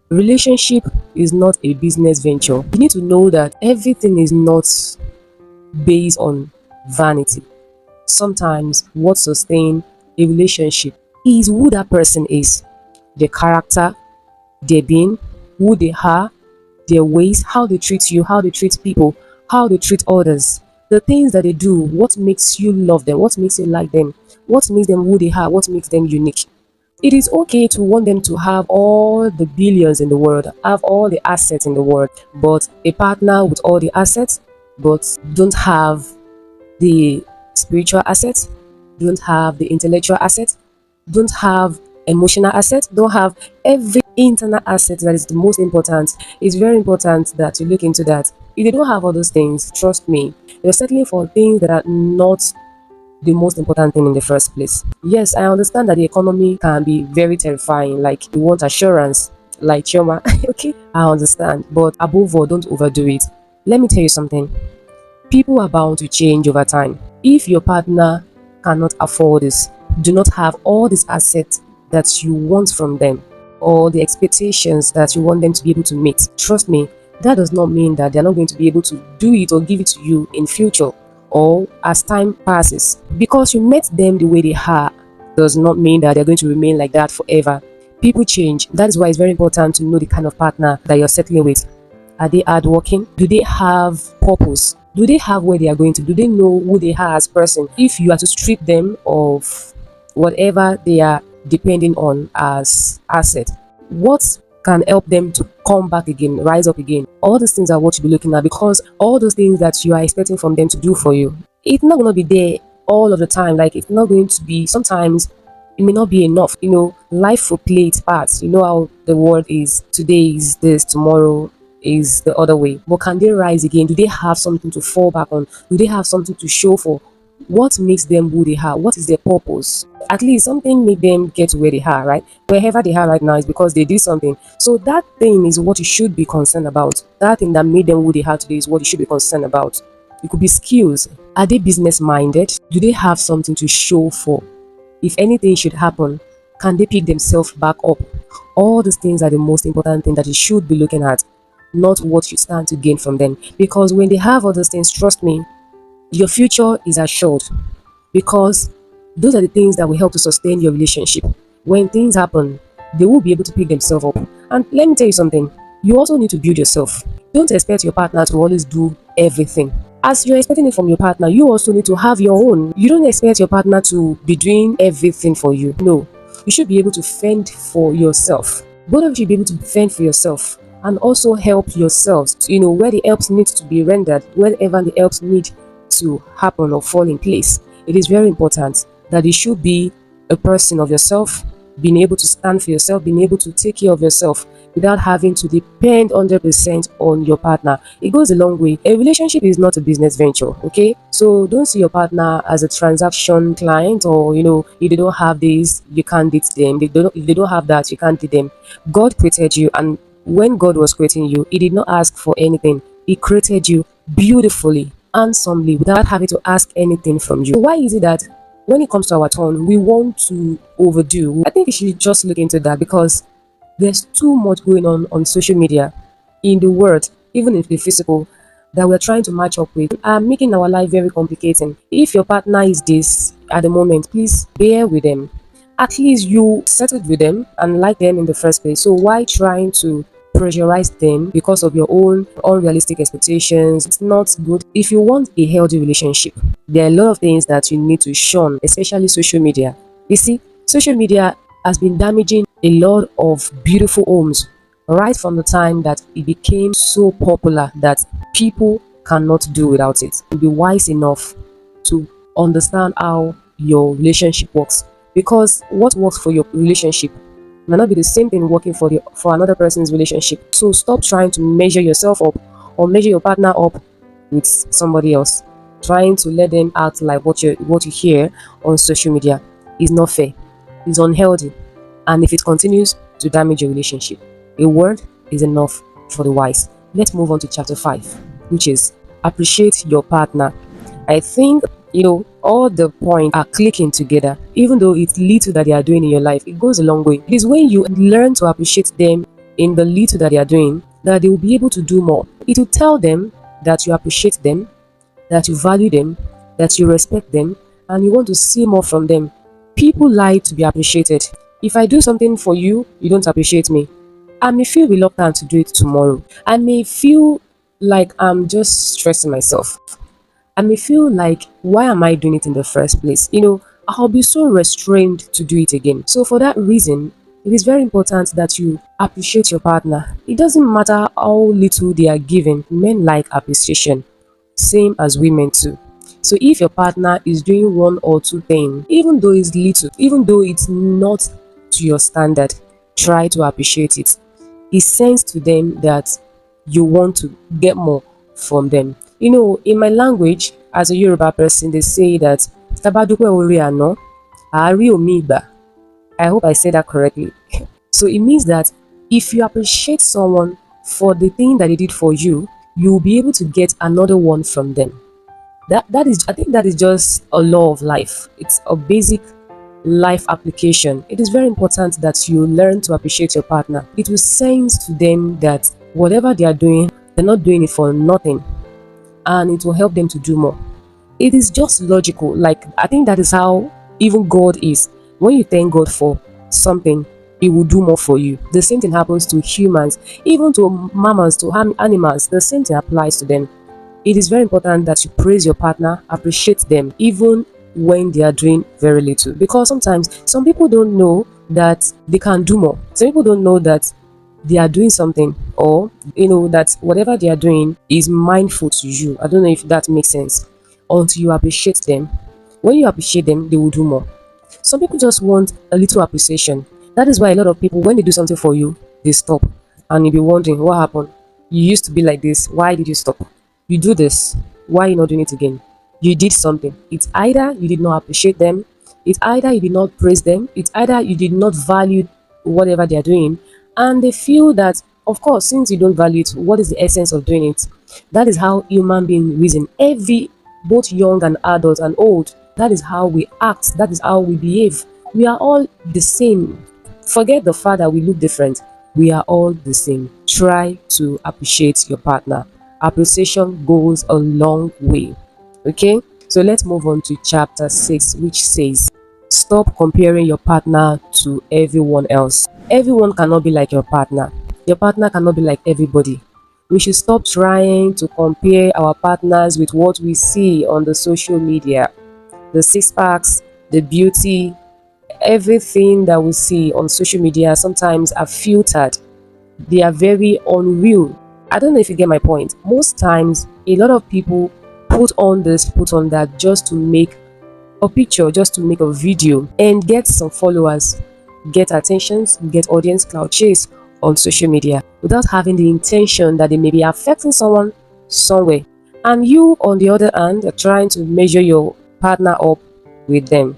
Relationship is not a business venture. You need to know that everything is not based on vanity. Sometimes what sustains a relationship is who that person is, their character, their being, who they are, their ways, how they treat you, how they treat people, how they treat others, the things that they do, what makes you love them, what makes you like them, what makes them who they are, what makes them unique. It is okay to want them to have all the billions in the world, have all the assets in the world, but a partner with all the assets, but don't have the spiritual assets, don't have the intellectual assets, don't have emotional assets, don't have every internal asset that is the most important. It's very important that you look into that. If they don't have all those things, trust me, you're settling for things that are not the most important thing in the first place. Yes, I understand that the economy can be very terrifying, like you want assurance, like Choma. Okay, I understand, but above all, don't overdo it. Let me tell you something. People are bound to change over time. If your partner cannot afford this, do not have all these assets that you want from them, or the expectations that you want them to be able to meet, trust me, that does not mean that they're not going to be able to do it or give it to you in future or as time passes. Because you met them the way they are does not mean that they're going to remain like that forever. People change. That is why it's very important to know the kind of partner that you're settling with. Are they hardworking? Do they have purpose? Do they have where they are going to? Do they know who they are as person? If you are to strip them of whatever they are depending on as asset, what can help them to come back again, rise up again? All these things are what you'll be looking at, because all those things that you are expecting from them to do for you, it's not going to be there all of the time. Like, it's not going to be, sometimes it may not be enough. Life will play its part. You know how the world is. Today is this, tomorrow is the other way. But can they rise again? Do they have something to fall back on? Do they have something to show for? What makes them who they are? What is their purpose? At least something made them get to where they are, right? Wherever they are right now is because they did something. So that thing is what you should be concerned about. That thing that made them who they are today is what you should be concerned about. It could be skills. Are they business minded? Do they have something to show for? If anything should happen, can they pick themselves back up? All these things are the most important thing that you should be looking at, not what you stand to gain from them. Because when they have all those things, trust me, your future is assured, because those are the things that will help to sustain your relationship. When things happen, they will be able to pick themselves up. And let me tell you something, you also need to build yourself. Don't expect your partner to always do everything. As you're expecting it from your partner, you also need to have your own. You don't expect your partner to be doing everything for you. No, you should be able to fend for yourself. Both of you should be able to fend for yourself and also help yourselves, where the helps need to be rendered, wherever the helps need to happen or fall in place. It is very important that you should be a person of yourself, being able to stand for yourself, being able to take care of yourself without having to depend 100% on your partner. It goes a long way. A relationship is not a business venture, okay? So don't see your partner as a transaction client, or if they don't have this, you can't date them. If they don't have that, you can't date them. God created you, and when God was creating you, He did not ask for anything. He created you beautifully, handsomely, without having to ask anything from you. So why is it that when it comes to our turn, we want to overdo? I think we should just look into that, because there's too much going on social media, in the world, even in the physical, that we're trying to match up with, and making our life very complicating. If your partner is this at the moment, please bear with them. At least you settled with them and like them in the first place. So why trying to pressurize them because of your own unrealistic expectations? It's not good. If you want a healthy relationship, there are a lot of things that you need to shun, especially social media. You see, social media has been damaging a lot of beautiful homes right from the time that it became so popular that people cannot do without it. Be wise enough to understand how your relationship works, because what works for your relationship may not be the same thing working for another person's relationship. So stop trying to measure yourself up or measure your partner up with somebody else. Trying to let them act like what you hear on social media is not fair. It's unhealthy, and if it continues to damage your relationship, a word is enough for the wise. Let's move on to chapter 5, which is appreciate your partner. I think all the points are clicking together. Even though it's little that they are doing in your life, it goes a long way. It is when you learn to appreciate them in the little that they are doing, that they will be able to do more. It will tell them that you appreciate them, that you value them, that you respect them, and you want to see more from them. People like to be appreciated. If I do something for you, you don't appreciate me, I may feel reluctant to do it tomorrow. I may feel like I'm just stressing myself. I may feel like, why am I doing it in the first place? I'll be so restrained to do it again. So for that reason, it is very important that you appreciate your partner. It doesn't matter how little they are given. Men like appreciation, same as women too. So if your partner is doing one or two things, even though it's little, even though it's not to your standard, try to appreciate it. It sends to them that you want to get more from them. In my language, as a Yoruba person, they say that "Tabadupe ori ano, ari omi igba." I hope I said that correctly. So it means that if you appreciate someone for the thing that they did for you, you'll be able to get another one from them. I think that is just a law of life. It's a basic life application. It is very important that you learn to appreciate your partner. It will sense to them that whatever they are doing, they're not doing it for nothing, and it will help them to do more. It is just logical. Like, I think that is how even God is. When you thank God for something, He will do more for you. The same thing happens to humans, even to mammals, to animals. The same thing applies to them. It is very important that you praise your partner, appreciate them, even when they are doing very little. Because sometimes some people don't know that they can do more. Some people don't know that they are doing something, or that whatever they are doing is mindful to you. I don't know if that makes sense. Until you appreciate them. When you appreciate them, they will do more. Some people just want a little appreciation. That is why a lot of people, when they do something for you, they stop. And you'll be wondering, what happened? You used to be like this. Why did you stop? You do this. Why are you not doing it again? You did something. It's either you did not appreciate them. It's either you did not praise them. It's either you did not value whatever they are doing. And they feel that, of course, since you don't value it, what is the essence of doing it? That is how human beings reason. Both young and adult and old, that is how we act. That is how we behave. We are all the same. Forget the fact that we look different. We are all the same. Try to appreciate your partner. Appreciation goes a long way. Okay? So let's move on to chapter 6, which says, stop comparing your partner to everyone else. Everyone cannot be like your partner. Your partner cannot be like everybody. We should stop trying to compare our partners with what we see on the social media. The six packs, the beauty, everything that we see on social media sometimes are filtered. They are very unreal. I don't know if you get my point. Most times, a lot of people put on this, put on that, just to make a picture, just to make a video and get some followers, get attentions, get audience cloud chase on social media without having the intention that they may be affecting someone somewhere. And you, on the other hand, are trying to measure your partner up with them.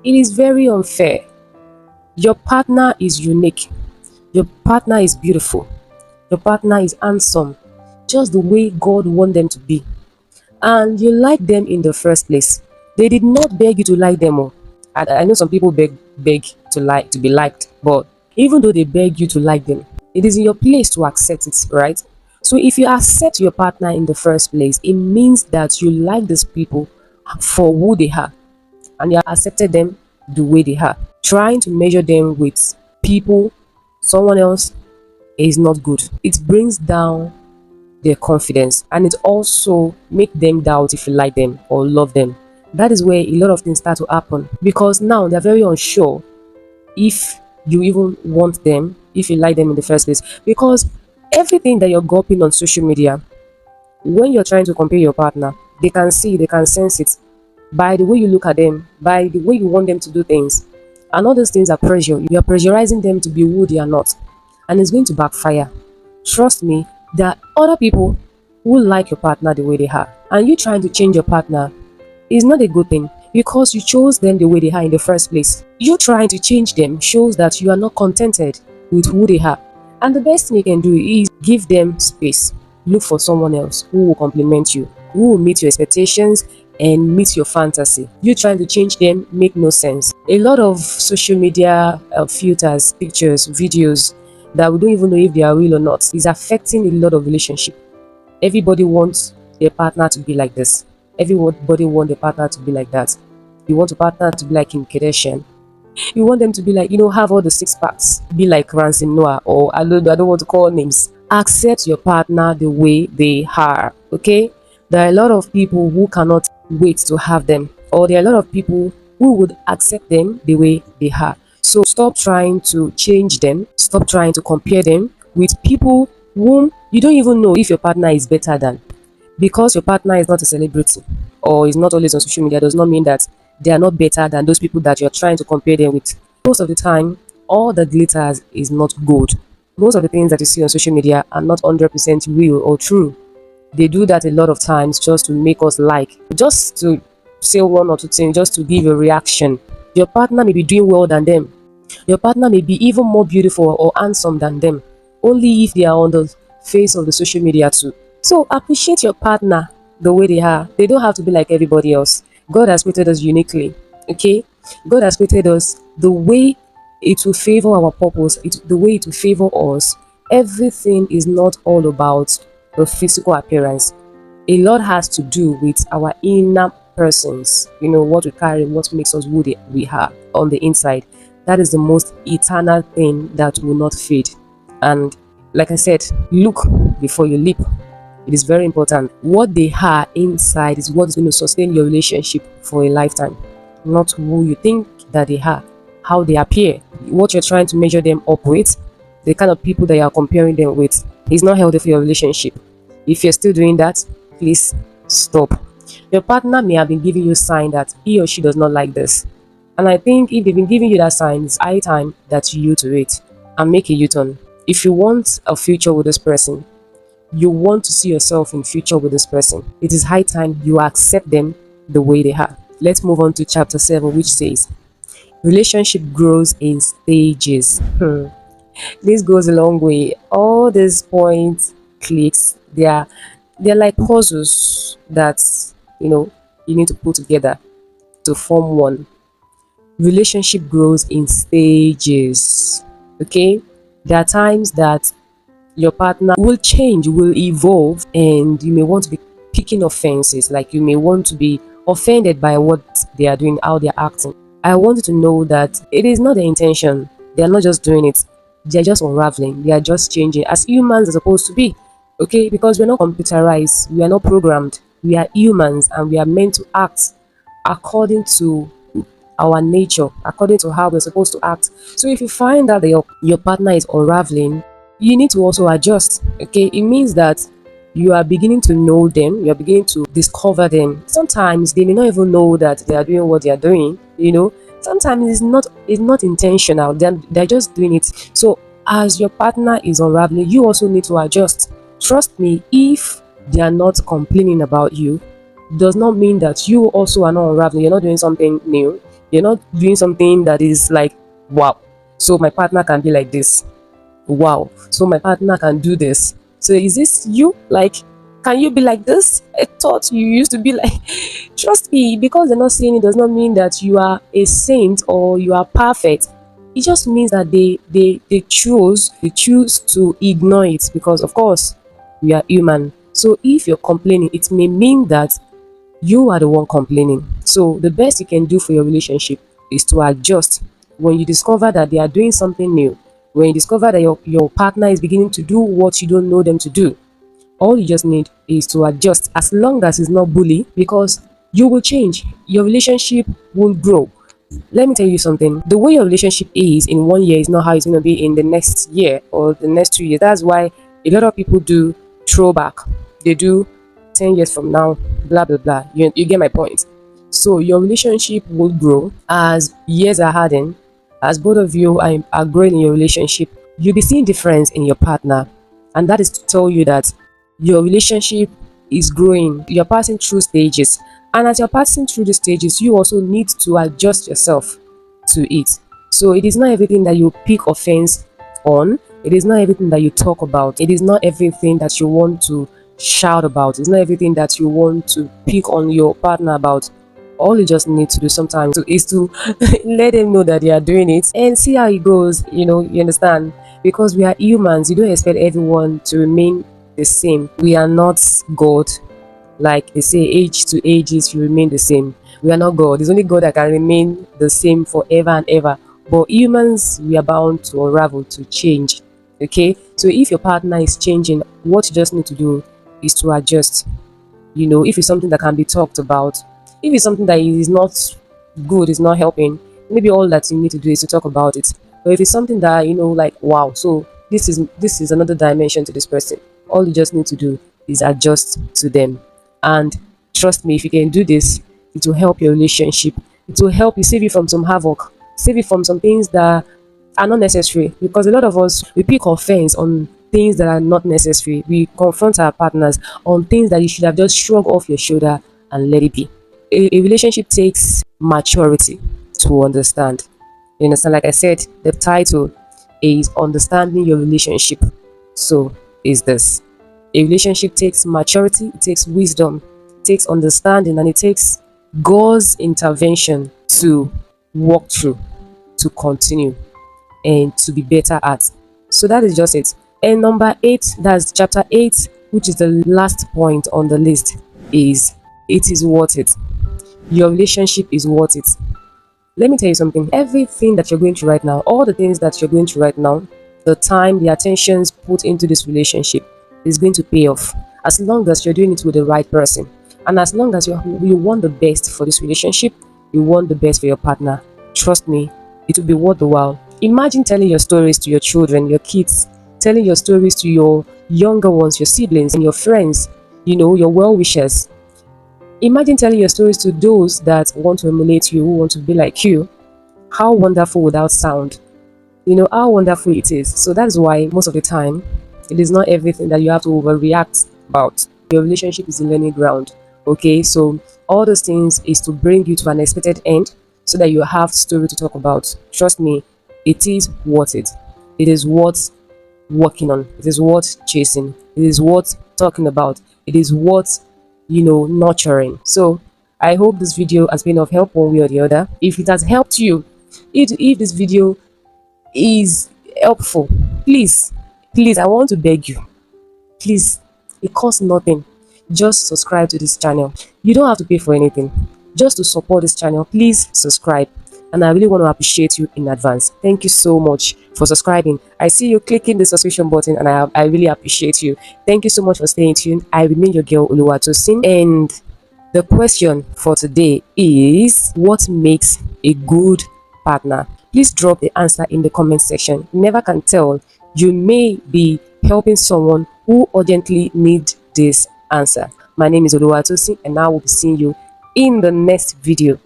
It is very unfair. Your partner is unique. Your partner is beautiful. Your partner is handsome, just the way God wants them to be. And you like them in the first place. They did not beg you to like them. I know some people beg to be liked, but even though they beg you to like them, it is in your place to accept it, right? So if you accept your partner in the first place, it means that you like these people for who they are, and you have accepted them the way they are. Trying to measure them with people, someone else, is not good. It brings down their confidence, and it also make them doubt if you like them or love them. That is where a lot of things start to happen, because now they're very unsure if you even want them, if you like them in the first place. Because everything that you're gulping on social media, when you're trying to compare your partner, they can see, they can sense it by the way you look at them, by the way you want them to do things. And all those things are pressure. You're pressurizing them to be who they are not, and it's going to backfire. Trust me, there are other people who like your partner the way they are, and you trying to change your partner is not a good thing, because you chose them the way they are in the first place. You trying to change them shows that you are not contented with who they are. And the best thing you can do is give them space. Look for someone else who will complement you, who will meet your expectations and meet your fantasy. You trying to change them make no sense. A lot of social media filters, pictures, videos, that we don't even know if they are real or not. It's affecting a lot of relationship. Everybody wants their partner to be like this. Everybody wants their partner to be like that. You want a partner to be like Kim Kardashian. You want them to be like, have all the six packs. Be like Ransom Noah, or I don't want to call names. Accept your partner the way they are, okay? There are a lot of people who cannot wait to have them, or there are a lot of people who would accept them the way they are. So stop trying to change them. Stop trying to compare them with people whom you don't even know if your partner is better than. Because your partner is not a celebrity or is not always on social media does not mean that they are not better than those people that you're trying to compare them with. Most of the time, all the glitters is not gold. Most of the things that you see on social media are not 100% real or true. They do that a lot of times just to make us like, just to say one or two things, just to give a reaction. Your partner may be doing well than them. Your partner may be even more beautiful or handsome than them, only if they are on the face of the social media too. So appreciate your partner the way they are. They don't have to be like everybody else. God has created us uniquely, okay? God has created us the way it will favor our purpose, the way it will favor us. Everything is not all about the physical appearance. A lot has to do with our inner persons, what we carry, what makes us who we are on the inside. That is the most eternal thing that will not fade. And like I said, look before you leap. It is very important. What they are inside is what is going to sustain your relationship for a lifetime, not who you think that they are, how they appear, what you're trying to measure them up with, the kind of people that you are comparing them with. Is not healthy for your relationship. If you're still doing that, please stop. Your partner may have been giving you a sign that he or she does not like this. And I think if they've been giving you that sign, it's high time that you to it and make a U-turn. If you want a future with this person, you want to see yourself in future with this person, it is high time you accept them the way they are. Let's move on to chapter 7, which says, relationship grows in stages. This goes a long way. All these points, clicks, they're like puzzles that you need to put together to form one. Relationship grows in stages. Okay, there are times that your partner will change, will evolve, and you may want to be picking offenses, like you may want to be offended by what they are doing, how they are acting. I want you to know that it is not their intention. They are not just doing it. They are just unraveling. They are just changing as humans are supposed to be. Okay, because we're not computerized, we are not programmed. We are humans and we are meant to act according to our nature, according to how we're supposed to act. So if you find that your partner is unraveling, you need to also adjust. Okay, it means that you are beginning to know them, you are beginning to discover them. Sometimes they may not even know that they are doing what they are doing. Sometimes it's not intentional. They're just doing it. So as your partner is unraveling, you also need to adjust. Trust me, if they are not complaining about you, does not mean that you also are not unraveling. You're not doing something new. You're not doing something that is like, wow, so my partner can be like this. Wow, so my partner can do this. So is this you? Like, can you be like this? I thought you used to be like. Trust me, because they're not saying it does not mean that you are a saint or you are perfect. It just means that they choose to ignore it, because of course we are human. So if you're complaining, it may mean that you are the one complaining. So the best you can do for your relationship is to adjust. When you discover that they are doing something new, when you discover that your partner is beginning to do what you don't know them to do, all you just need is to adjust, as long as it's not bully, because you will change. Your relationship will grow. Let me tell you something. The way your relationship is in 1 year is not how it's going to be in the next year or the next 2 years. That's why a lot of people do throwback. They do 10 years from now, blah, blah, blah. You get my point. So your relationship will grow as years are adding. As both of you are growing in your relationship, you'll be seeing difference in your partner. And that is to tell you that your relationship is growing. You're passing through stages. And as you're passing through the stages, you also need to adjust yourself to it. So it is not everything that you pick offense on. It is not everything that you talk about. It is not everything that you want to shout about. It's not everything that you want to pick on your partner about. All you just need to do sometimes is to let them know that they are doing it and see how it goes. You understand? Because we are humans, you don't expect everyone to remain the same. We are not God. Like they say, age to ages you remain the same. We are not God. It's only God that can remain the same forever and ever. But humans, we are bound to unravel, to change. Okay? So if your partner is changing, what you just need to do is to adjust. If it's something that can be talked about, if it's something that is not good, is not helping, maybe all that you need to do is to talk about it. But if it's something that like, wow, so this is another dimension to this person, all you just need to do is adjust to them. And trust me, if you can do this, it will help your relationship. It will help you, save you from some havoc, save you from some things that are not necessary. Because a lot of us, we pick offense on things that are not necessary. We confront our partners on things that you should have just shrugged off your shoulder and let it be. A relationship takes maturity to understand. You understand? Like I said, the title is Understanding Your Relationship. So is this. A relationship takes maturity, it takes wisdom, it takes understanding, and it takes God's intervention to walk through, to continue, and to be better at. So that is just it. And number 8, that's chapter 8, which is the last point on the list, is it is worth it. Your relationship is worth it. Let me tell you something. Everything that you're going through right now, all the things that you're going through right now, the time, the attentions put into this relationship is going to pay off, as long as you're doing it with the right person. And as long as you want the best for this relationship, you want the best for your partner, trust me, it will be worth the while. Imagine telling your stories to your children, your kids, telling your stories to your younger ones, your siblings and your friends, your well-wishers. Imagine telling your stories to those that want to emulate you, who want to be like you. How wonderful would that sound? How wonderful it is. So that's why most of the time, it is not everything that you have to overreact about. Your relationship is a learning ground. Okay, so all those things is to bring you to an expected end so that you have story to talk about. Trust me, it is worth it. It is worth working on. It is worth chasing. It is worth talking about. It is worth nurturing. So I hope this video has been of help one way or the other. If it has helped you, if this video is helpful, please, I want to beg you, please, it costs nothing, just subscribe to this channel. You don't have to pay for anything. Just to support this channel, please subscribe, and I really want to appreciate you in advance. Thank you so much for subscribing. I see you clicking the subscription button, and I really appreciate you. Thank you so much for staying tuned. I remain your girl Oluwatosin, and the question for today is, what makes a good partner? Please drop the answer in the comment section. You never can tell, you may be helping someone who urgently needs this answer. My name is Oluwatosin, and I will be seeing you in the next video.